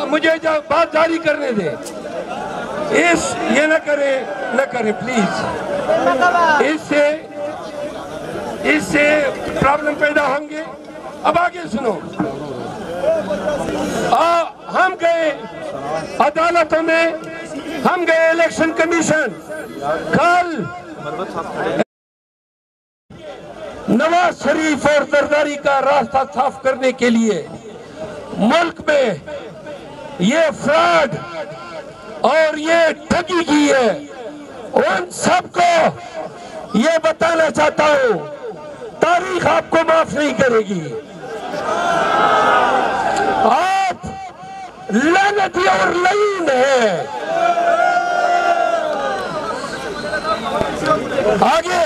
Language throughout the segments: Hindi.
मुझे जब बात जारी करने दे। ये न करें प्लीज। इससे प्रॉब्लम पैदा होंगे। अब आगे सुनो। हम गए अदालतों में, हम गए इलेक्शन कमीशन। कल नवाज शरीफ और जरदारी का रास्ता साफ करने के लिए मुल्क में ये फ्रॉड और ये ठगी की है, उन सबको ये बताना चाहता हूं, तारीख आपको माफ नहीं करेगी। आप लानती और लईन है। आगे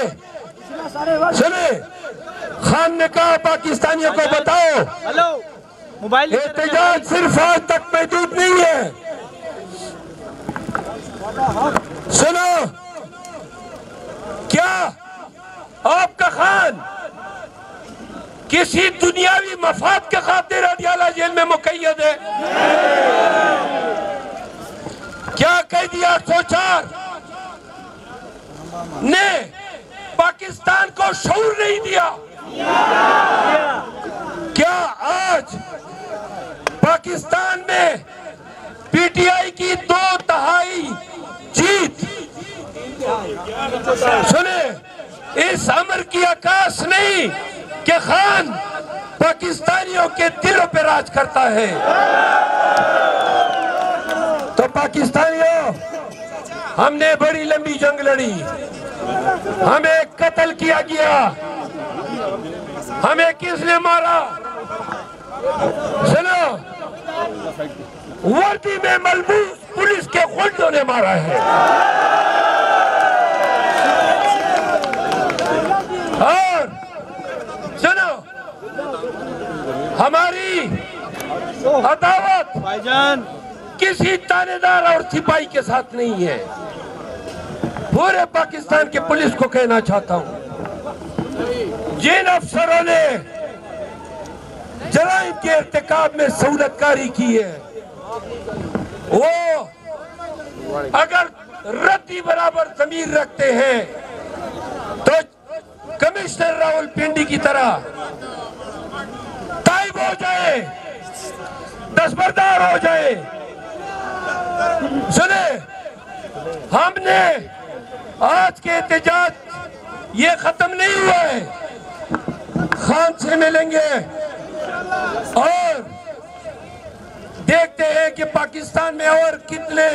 सुने, खान ने कहा पाकिस्तानियों को बताओ, मोबाइल एहतजाज सिर्फ आज तक महदूद नहीं है। सुनो, क्या आपका खान किसी दुनियावी मफाद के खातिर अडियाला जेल में मुकैयद है? क्या कैदी 804 ने पाकिस्तान को शऊर नहीं दिया? क्या आज पाकिस्तान में पीटीआई की 2/3 जीत सुने, इस अमर की आकाश नहीं कि खान पाकिस्तानियों के दिलों पे राज करता है। तो पाकिस्तानियों, हमने बड़ी लंबी जंग लड़ी, हमें कत्ल किया गया, हमें किसने मारा? सुनो, वर्दी में मलबूस पुलिस के गुंडों ने मारा है। और सुनो, हमारी अदावत किसी थानेदार और सिपाही के साथ नहीं है। पूरे पाकिस्तान के पुलिस को कहना चाहता हूं, जिन अफसरों ने जराइम के इर्तिकाब में सहूलतकारी की है, वो अगर रद्दी बराबर ज़मीर रखते हैं तो कमिश्नर रावलपिंडी की तरह ताइब हो जाए, दस्तबरदार हो जाए। सुने, हमने आज के एहतजाज ये खत्म नहीं हुआ है। खान से मिलेंगे और देखते हैं कि पाकिस्तान में और कितने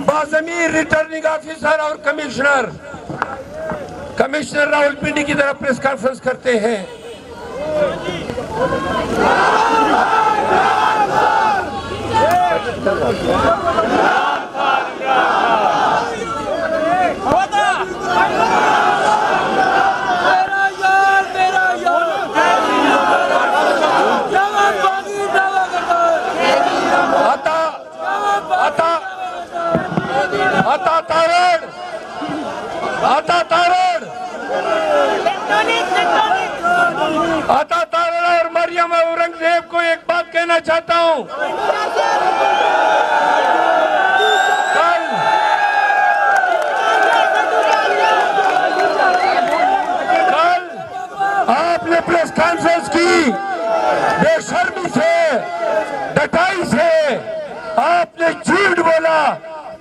बाज़मीर रिटर्निंग ऑफिसर और कमिश्नर रावलपिंडी की तरफ प्रेस कॉन्फ्रेंस करते हैं। आता तारण और मरियम औरंगजेब को एक बात कहना चाहता हूं। कल आपने प्रेस कॉन्फ्रेंस की, बेशर्मी से, डटाई से आपने झूठ बोला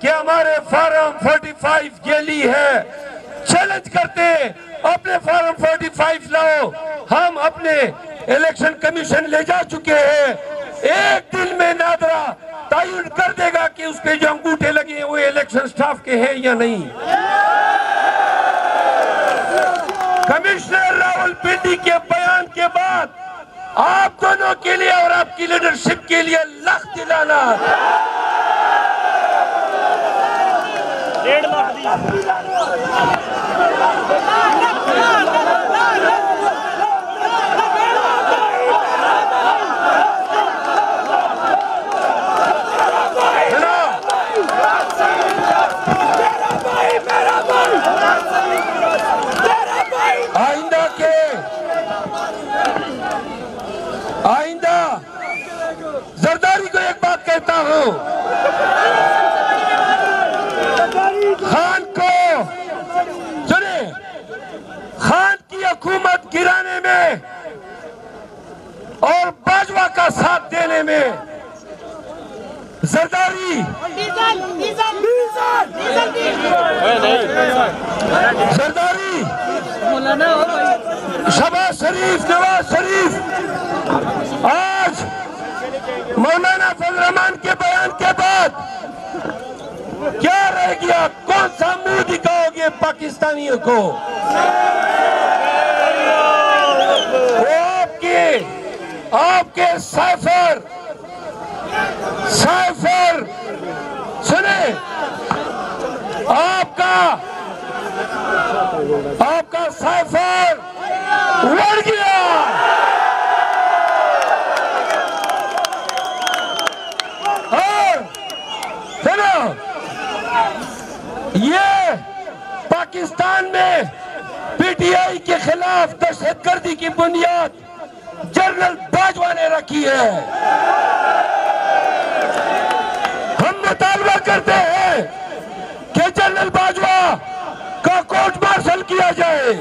कि हमारे फार्म 45 गेली है। चैलेंज करते, अपने फार्म 45 लाओ। हम अपने इलेक्शन कमीशन ले जा चुके हैं। एक दिन में नादरा तयन कर देगा कि उसके जो अंगूठे लगे हैं वो इलेक्शन स्टाफ के हैं या नहीं। कमिश्नर रावलपिंडी के बयान के बाद आप दोनों के लिए और आपकी लीडरशिप के लिए लाख दिलाना। 1.5 लाख आइंदा जरदारी हूं, खान को सुने, खान की हुकूमत गिराने में और बाजवा का साथ देने में जरदारी शहबाज शरीफ, नवाज शरीफ आज मौलाना फजल रहमान के बयान के बाद क्या रह गया? कौन सा मुंह दिखाओगे पाकिस्तानियों को? वो आपके साइफर सुने, आपका साइफर उड़ गया। और सुनो, ये पाकिस्तान में पीटीआई के खिलाफ दहशतगर्दी की बुनियाद जनरल बाजवा ने रखी है। हम मुतालबा करते हैं कि जनरल बाजवा का कोर्ट मार्शल किया जाए,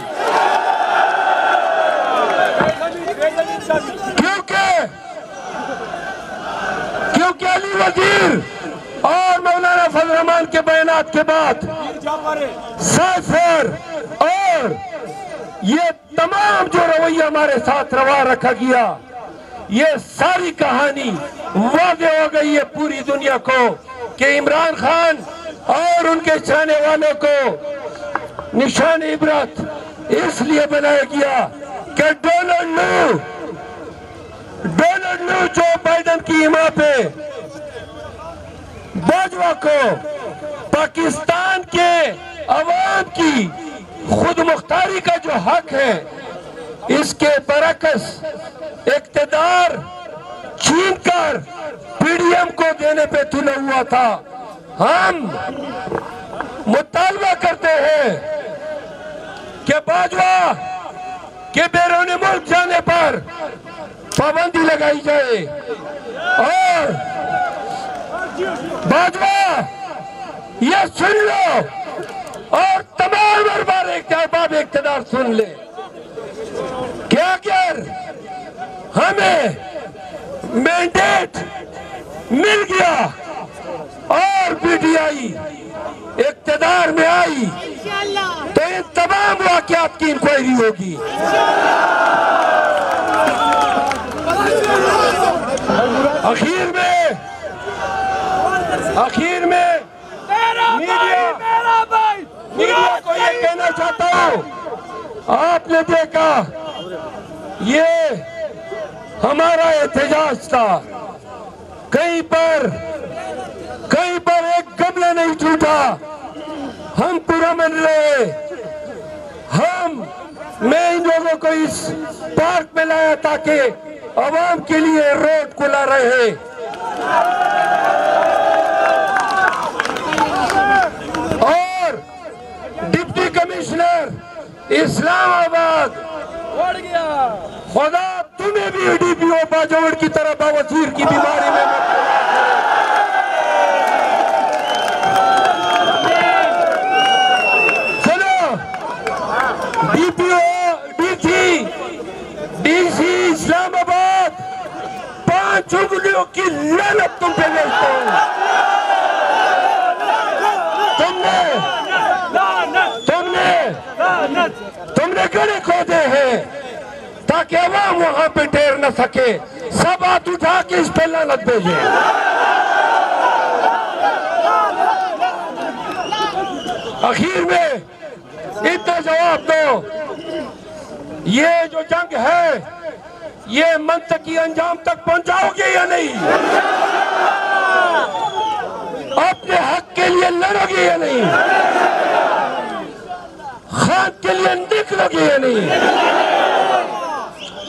क्योंकि अली वजीर और मौलाना फजल रहमान के बयानात के बाद साइफर और ये तमाम जो रवैया हमारे साथ रवा रखा गया, ये सारी कहानी वाज़ेह हो गई है पूरी दुनिया को कि इमरान खान और उनके चाहने वालों को निशान इबरत इसलिए बनाया गया कि डोनाल्ड न्यू जो बाइडेन की हिमा पे बाजवा को पाकिस्तान के अवाम की खुद मुख्तारी का जो हक है, इसके बरकस इख्तिदार छीन कर पीडीएम को देने पे तुला हुआ था। हम मुतालबा करते हैं कि बाजवा के बैरून मुल्क जाने पर पाबंदी लगाई जाए और बाजवा ये सुन लो और तमाम अरबाब इख्तिदार सुन ले कि अगर हमें मैंडेट मिल गया और पीटीआई इख्तिदार में आई तो इन तमाम वाकयात की इंक्वायरी होगी। आखिर में मीडिया को ये कहना चाहता हूँ, आपने देखा ये हमारा एहतजाज था, कहीं पर एक गमला नहीं टूटा, हम पूरा मन रहे। मैं इन लोगों को इस पार्क में लाया ताकि आवाम के लिए रोड खुला रहे। और डिप्टी कमिश्नर इस्लामाबाद खुदा तुम्हें भी डीपीओ बाजोड़ की तरह बवासीर की बीमारी में चलो। डीपीओ डीसी इस्लामाबाद 5 उंगलियों की लानत तुम पे भेजता हूं। तुमने गड़े खोदे हैं ताकि अवाम वहां पे ठहर न सके। सब हाथ उठा के इस पे लानत भेजे। आखिर में इतना जवाब दो, ये जो जंग है ये मंतकी अंजाम तक पहुंचाओगे या नहीं? अपने हक के लिए लड़ोगे या नहीं? खान के लिए निकलोगे या नहीं?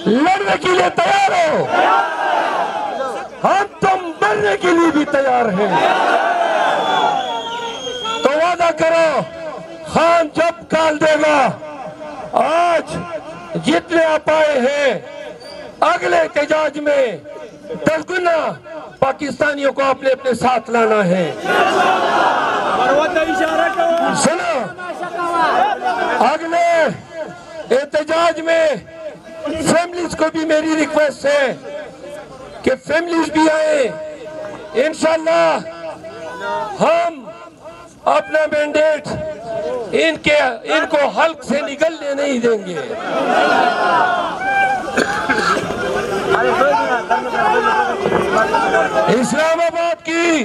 लड़ने के लिए तैयार हो? हम तो मरने के लिए भी तैयार हैं। तो वादा करो, खान जब काल देगा, आज जितने आप आए हैं अगले एहतजाज में 10 गुना पाकिस्तानियों को अपने अपने साथ लाना है। सुनो, अगले एहतजाज में फैमिलीज को भी मेरी रिक्वेस्ट है कि फैमिलीज भी आए। इंशाल्लाह हम अपना मैंडेट इनको हल्क से निकलने नहीं देंगे। इस्लामाबाद की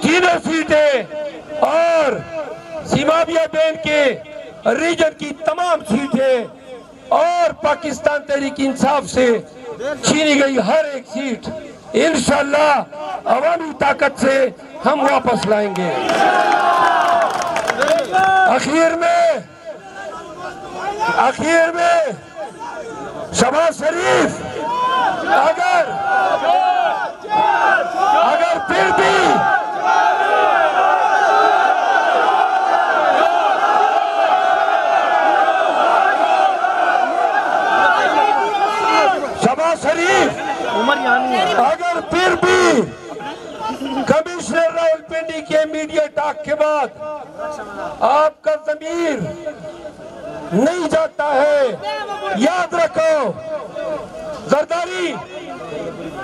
तीनों सीटें और सीमाबिया बैंड के रीजन की तमाम सीटें और पाकिस्तान तहरीक इंसाफ से छीनी गई हर एक सीट इंशाअल्लाह अवामी ताकत से हम वापस लाएंगे। आखिर में शहबाज शरीफ अगर फिर भी कमिश्नर रावलपिंडी के मीडिया टॉक के बाद आपका ज़मीर नहीं जाता है, याद रखो जरदारी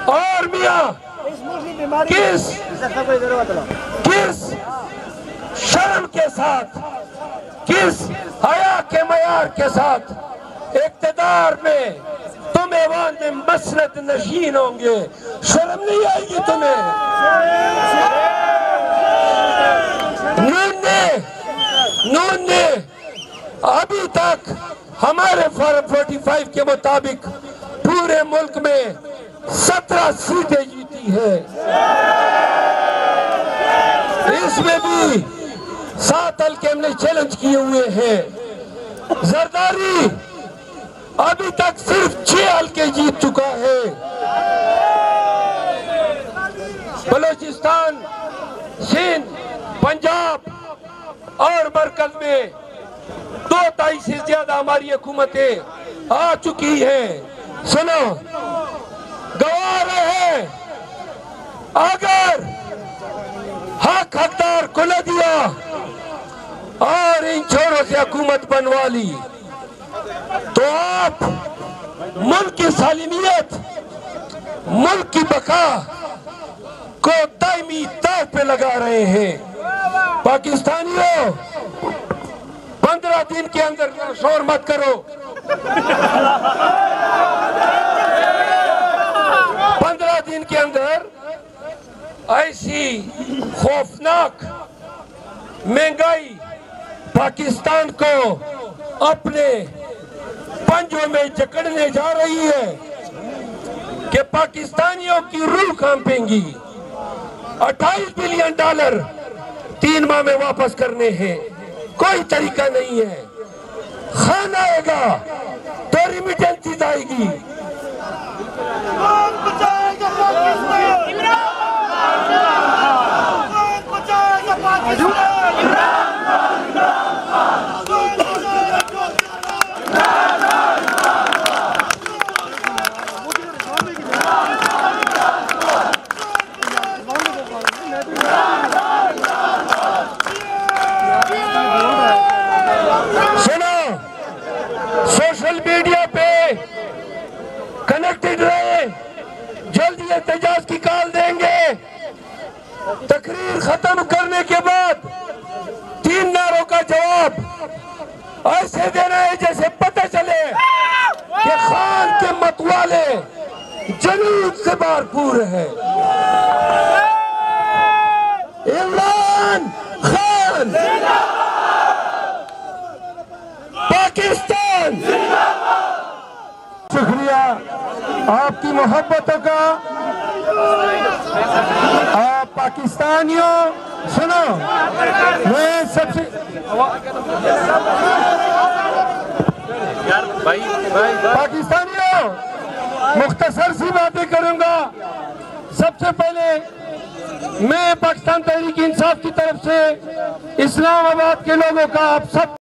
और मियां किस शर्म के साथ, किस हया के मयार के साथ इक़्तिदार में तुम ऐवान में मसनद नशीन होंगे। शर्म नहीं आएगी तुम्हें? नून ने अभी तक हमारे फॉर्म 45 के मुताबिक पूरे मुल्क में 17 सीटें जीती है। इसमें भी 7 हल्के हमने चैलेंज किए हुए हैं। जरदारी अभी तक सिर्फ 6 हल्के जीत चुका है। बलूचिस्तान, सिंध, पंजाब और मरकज में 2/3 से ज्यादा हमारी हुकूमतें आ चुकी हैं। सुनो, गवाह रहे अगर हकदार को न दिया और इन छोरों से हुकूमत बनवा ली तो आप मुल्क की सालिमियत, मुल्क की बका को दायमी दाव पे लगा रहे हैं। पाकिस्तानियों, 15 दिन के अंदर शोर मत करो। 15 दिन के अंदर ऐसी खौफनाक महंगाई पाकिस्तान को अपने पंजों में जकड़ने जा रही है कि पाकिस्तानियों की रूह कांपेंगी। $28 बिलियन 3 माह में वापस करने हैं, कोई तरीका नहीं है। खान आएगा तो रिमिटेंस आएगी। सोशल मीडिया पे कनेक्टेड रहे, जल्दी एहतजाज की कॉल देंगे। तकरीर खत्म करने के बाद 3 नारों का जवाब ऐसे देना है जैसे पता चले कि खान के मतवाले जनीन से भरपूर है। इमरान खान, पाकिस्तान। शुक्रिया आपकी मोहब्बतों का। आप पाकिस्तानियों सुनो, मैं सबसे पाकिस्तानियों मुख्तसर सी बातें करूंगा। सबसे पहले मैं पाकिस्तान तहरीक इंसाफ की तरफ से इस्लामाबाद के लोगों का आप सब